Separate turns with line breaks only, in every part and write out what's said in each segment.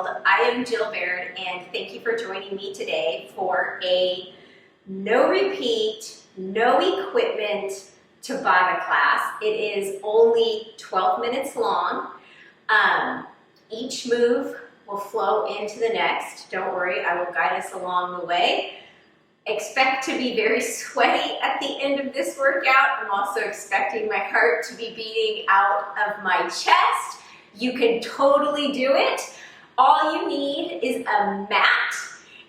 world. I am Jill Baird, and thank you for joining me today for a no repeat, no equipment Tabata class. It is only 12 minutes long. Each move will flow into the next. Don't worry, I will guide us along the way. Expect to be very sweaty at the end of this workout. I'm also expecting my heart to be beating out of my chest. You can totally do it. All you need is a mat,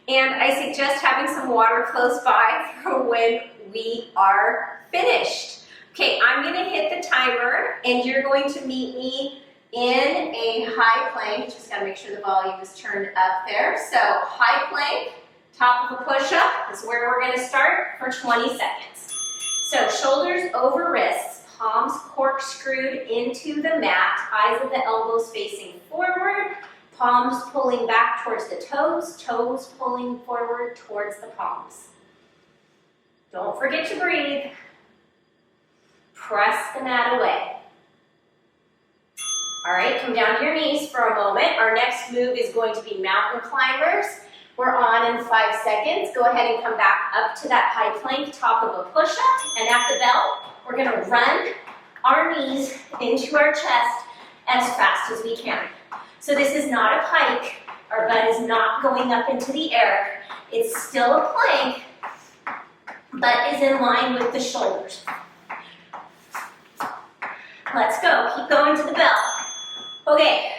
and I suggest having some water close by for when we are finished. Okay, I'm gonna hit the timer, and you're going to meet me in a high plank. Just gotta make sure the volume is turned up there. So high plank, top of a push-up is where we're gonna start for 20 seconds. So shoulders over wrists, palms corkscrewed into the mat, eyes of the elbows facing forward, palms pulling back towards the toes, toes pulling forward towards the palms. Don't forget to breathe. Press the mat away. All right, come down to your knees for a moment. Our next move is going to be mountain climbers. We're on in 5 seconds. Go ahead and come back up to that high plank, top of a push-up, and at the bell, we're gonna run our knees into our chest as fast as we can. So this is not a pike. Our butt is not going up into the air. It's still a plank, but is in line with the shoulders. Let's go, keep going to the bell. Okay,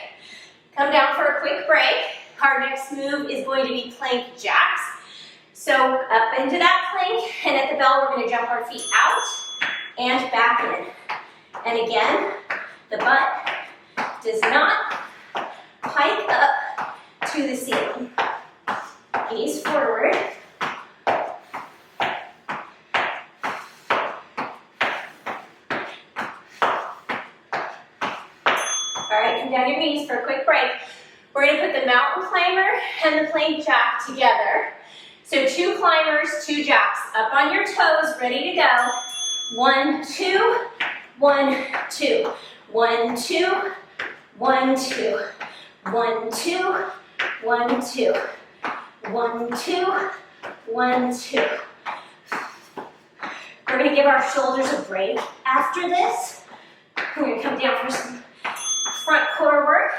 come down for a quick break. Our next move is going to be plank jacks. So up into that plank, and at the bell, we're gonna jump our feet out and back in. And again, the butt does not pike up to the ceiling. Knees forward. All right, come down your knees for a quick break. We're gonna put the mountain climber and the plank jack together. So 2 climbers, 2 jacks. Up on your toes, ready to go. 1, 2, 1, 2. 1, 2, 1, 2. 1, 2, 1, 2. 1, 2, 1, 2. We're gonna give our shoulders a break after this. We're gonna come down for some front core work.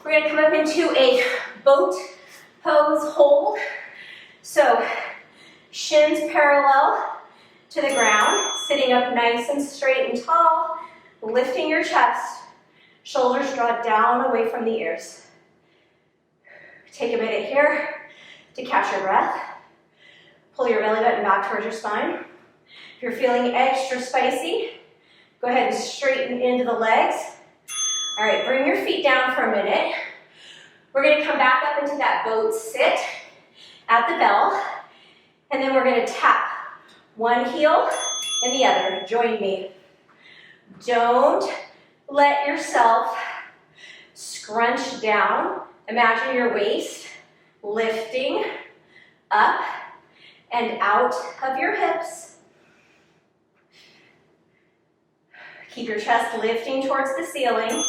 We're gonna come up into a boat pose hold. So shins parallel to the ground, sitting up nice and straight and tall, lifting your chest, shoulders draw down away from the ears. Take a minute here to catch your breath. Pull your belly button back towards your spine. If you're feeling extra spicy, go ahead and straighten into the legs. All right, bring your feet down for a minute. We're gonna come back up into that boat sit at the bell, and then we're gonna tap one heel and the other. Join me. Don't let yourself scrunch down. Imagine your waist lifting up and out of your hips. Keep your chest lifting towards the ceiling.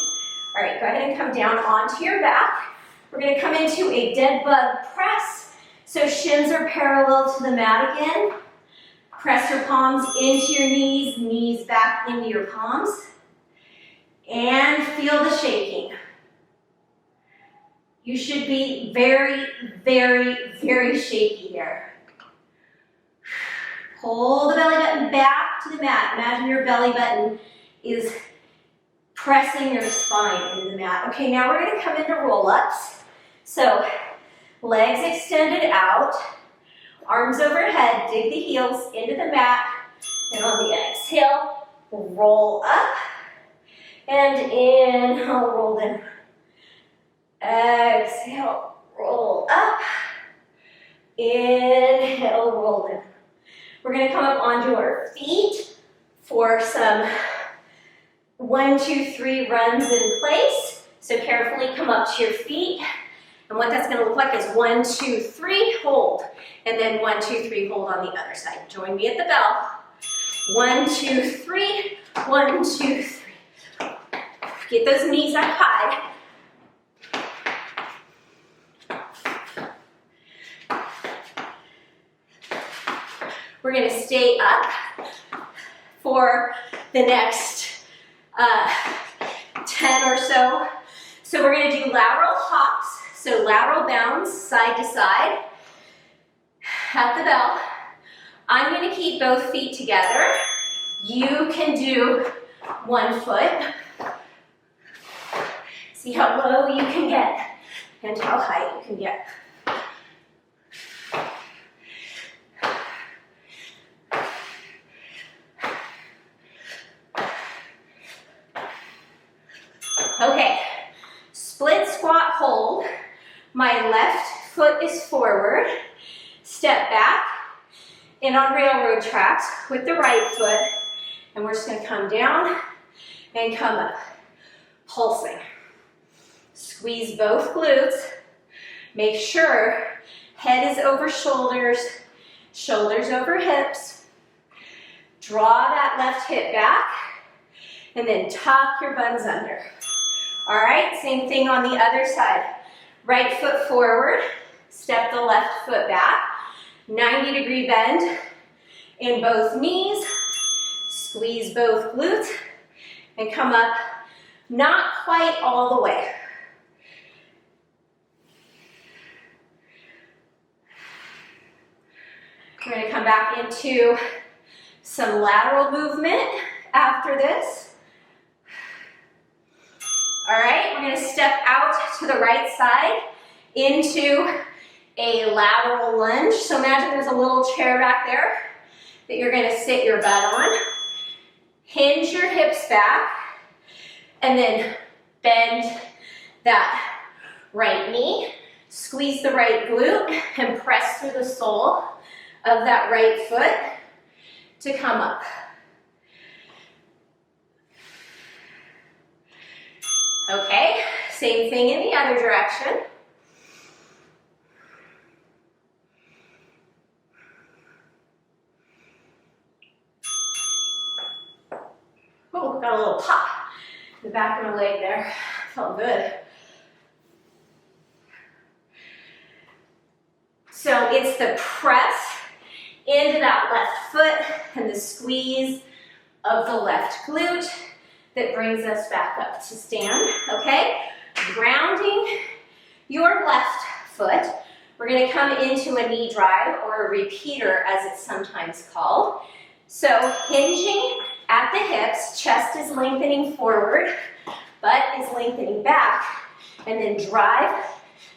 All right, go ahead and come down onto your back. We're gonna come into a dead bug press. So shins are parallel to the mat again. Press your palms into your knees, knees back into your palms. And feel the shaking. You should be very, very, very shaky here. Pull the belly button back to the mat. Imagine your belly button is pressing your spine into the mat. Okay, now we're gonna come into roll-ups. So legs extended out, arms overhead, dig the heels into the mat, and on the exhale, roll up, and inhale, roll in. Exhale, roll up, inhale, roll in. We're gonna come up onto our feet for some 1, 2, 3 runs in place. So carefully come up to your feet. And what that's gonna look like is 1, 2, 3, hold. And then 1, 2, 3, hold on the other side. Join me at the bell. 1, 2, 3, 1, 2, 3. Get those knees up high. We're gonna stay up for the next 10 or so. So we're gonna do lateral hops, so lateral bounds side to side at the bell. I'm gonna keep both feet together. You can do one foot. See how low you can get and how high you can get. Okay, split squat hold. My left foot is forward. Step back and on railroad tracks with the right foot. And we're just gonna come down and come up, pulsing. Squeeze both glutes. Make sure head is over shoulders, shoulders over hips. Draw that left hip back and then tuck your buns under. All right, same thing on the other side. Right foot forward, step the left foot back, 90-degree bend in both knees, squeeze both glutes, and come up, not quite all the way. We're gonna come back into some lateral movement after this. All right, we're gonna step out to the right side into a lateral lunge. So imagine there's a little chair back there that you're gonna sit your butt on. Hinge your hips back and then bend that right knee. Squeeze the right glute and press through the sole of that right foot to come up. Okay, same thing in the other direction. Oh, got a little pop in the back of my leg there. Felt good. So it's the press into that left foot and the squeeze of the left glute that brings us back up to stand, okay? Grounding your left foot. We're gonna come into a knee drive or a repeater as it's sometimes called. So hinging at the hips, chest is lengthening forward, butt is lengthening back, and then drive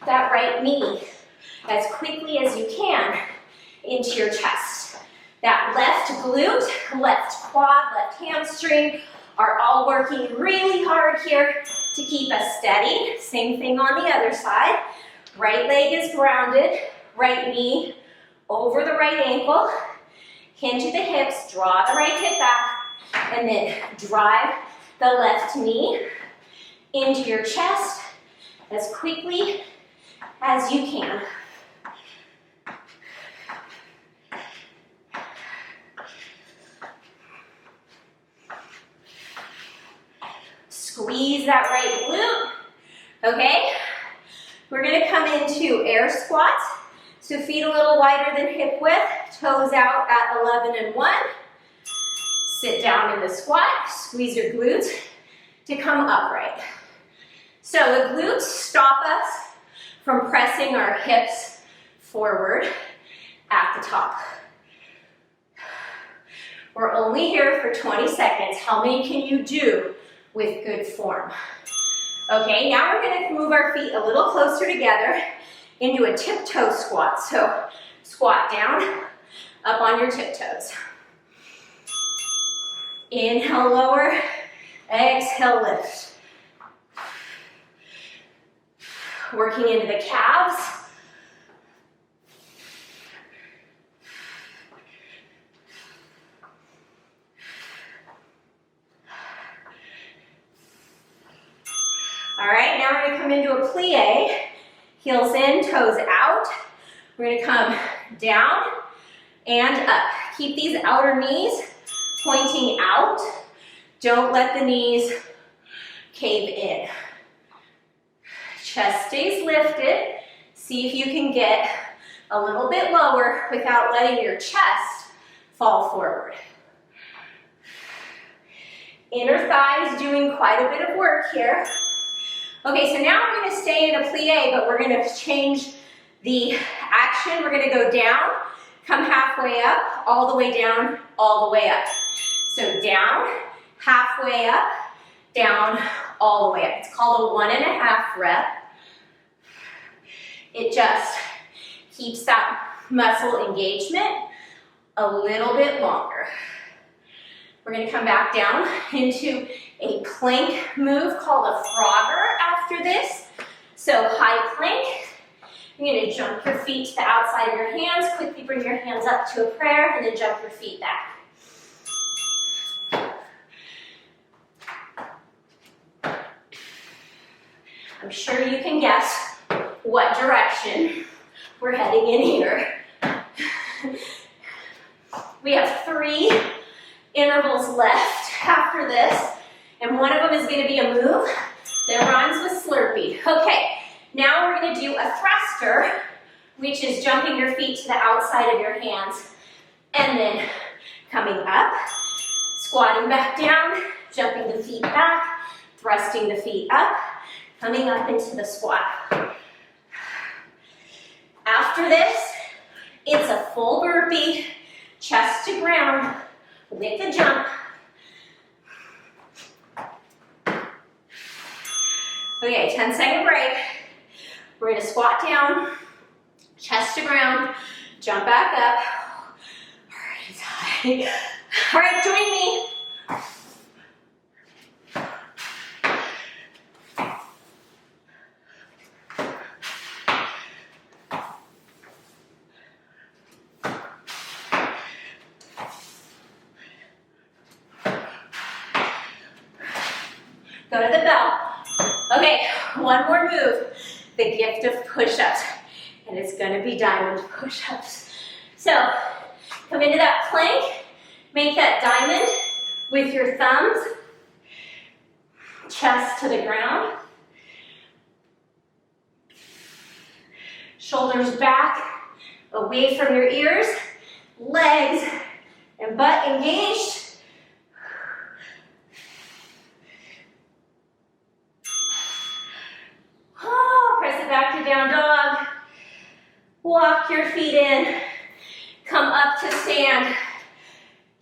that right knee as quickly as you can into your chest. That left glute, left quad, left hamstring are all working really hard here to keep us steady. Same thing on the other side. Right leg is grounded, right knee over the right ankle. Hinge at the hips, draw the right hip back, and then drive the left knee into your chest as quickly as you can. Squeeze that right glute, okay? We're gonna come into air squats. So feet a little wider than hip width, toes out at 11 and 1. Sit down in the squat, squeeze your glutes to come upright. So the glutes stop us from pressing our hips forward at the top. We're only here for 20 seconds. How many can you do with good form? Okay, now we're gonna move our feet a little closer together into a tiptoe squat. So squat down, up on your tiptoes. Inhale, lower, exhale, lift. Working into the calves. All right, now we're gonna come into a plie. Heels in, toes out. We're gonna come down and up. Keep these outer knees pointing out. Don't let the knees cave in. Chest stays lifted. See if you can get a little bit lower without letting your chest fall forward. Inner thigh is doing quite a bit of work here. Okay, so now we're gonna stay in a plie, but we're gonna change the action. We're gonna go down, come halfway up, all the way down, all the way up. So down, halfway up, down, all the way up. It's called a 1.5 rep. It just keeps that muscle engagement a little bit longer. We're gonna come back down into a plank move called a frogger after this. So high plank. You're gonna jump your feet to the outside of your hands, quickly bring your hands up to a prayer, and then jump your feet back. I'm sure you can guess what direction we're heading in here. We have 3 intervals left after this, and one of them is going to be a move that rhymes with Slurpee. Okay, now we're going to do a thruster, which is jumping your feet to the outside of your hands, and then coming up, squatting back down, jumping the feet back, thrusting the feet up, coming up into the squat. After this, it's a full burpee, chest to ground, with a jump. Okay, 10-second break. We're gonna squat down, chest to ground, jump back up. Heart is high. All right, join me. Go to the bell. Okay, one more move, the gift of push-ups, and it's gonna be diamond push-ups. So, come into that plank, make that diamond with your thumbs, chest to the ground, shoulders back, away from your ears, legs and butt engaged. Back to down dog. Walk your feet in. Come up to stand.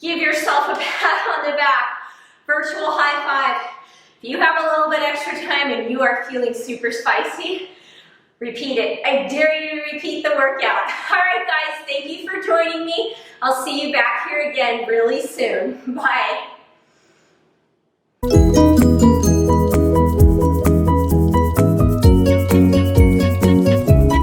Give yourself a pat on the back. Virtual high five. If you have a little bit extra time and you are feeling super spicy, repeat it. I dare you to repeat the workout. All right, guys, thank you for joining me. I'll see you back here again really soon. Bye.